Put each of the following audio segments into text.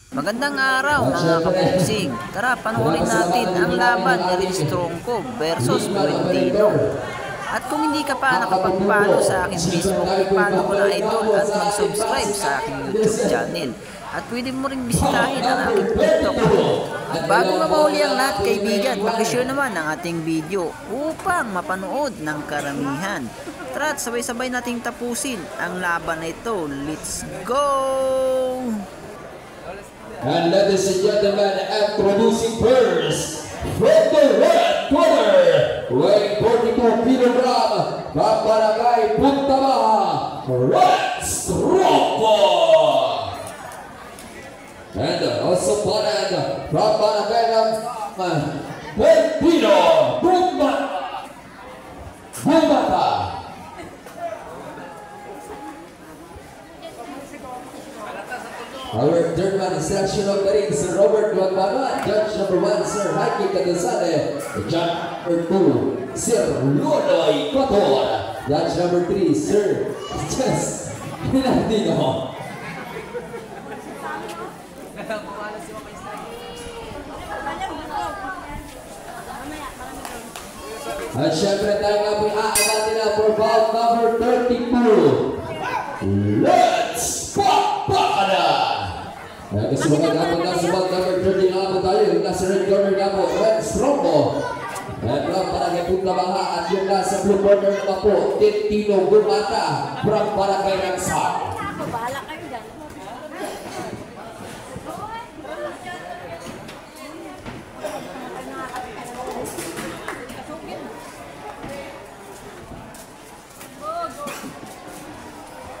Magandang araw mga kaboksing. Tara, panoorin natin ang laban ni Rin Strongko versus Buendino. At kung hindi ka pa nakapag-follow sa aking Facebook, i-follow mo na idol at mag-subscribe sa aking YouTube channel. At pwede mo rin bisitahin ang aking TikTok. At bago mapahuli ang lahat kaibigan, mag-share naman ang ating video upang mapanood ng karamihan. Tara, sabay-sabay nating tapusin ang laban na ito. Let's go! And ladies and gentlemen, introducing first, from the red corner, weighing 42 kg, Barangay Punta Baja, Red Strongko. And also opponent from Barangay Buendino, Bumata. Our third man is selection of the ring, Sir Robert Guagmano. Judge number 1, Sir Mikey Cadenzade. Judge number 2, Sir Lonoy Cotor. Judge number 3, Sir Jess Pinardino. At syempre tayo nga po aabati na for bout number 32. Let's Pakpakada! Kasi mga dapat na sa bout number 30 nga po tayo. Yung nasa red corner nga po, Red Strongko. At from Barangay Punta Baja. At yung nasa blue corner naman po, Tintino Bumata from Barangay Rangsar. Bahala kayo dyan.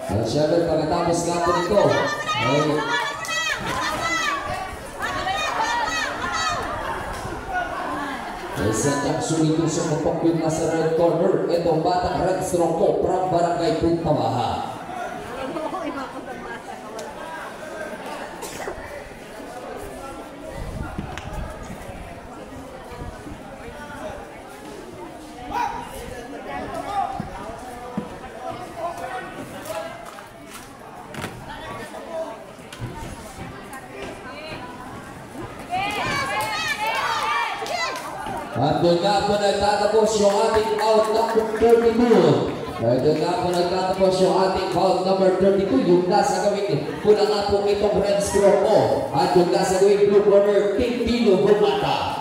At syempre pagkatapos nga po nito ay sadyang sulit sa kapag yung nasa red corner. Itong batang Red Strongko from Barangay Punta Baja. At doon nga po nagtatapos yung ating bout number 32. Doon nga po nagtatapos yung ating bout number 32. Yung nasa gawin pula nga po itong Red Strongko. At yung nasa gawin blue corner, Tintino Bumata.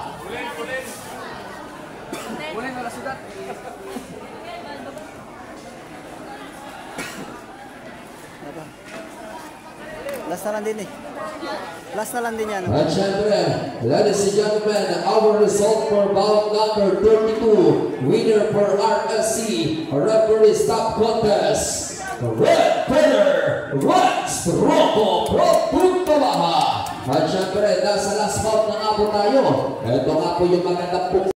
Last na lang din eh. Last na lang din yan. At syempre, ladies and gentlemen, our result for bout number 32, winner for RSC, referee stop contest, red corner, Red Strongko from Punta Baja. At syempre, nasa last bout na nga po tayo. Ito nga po yung magandang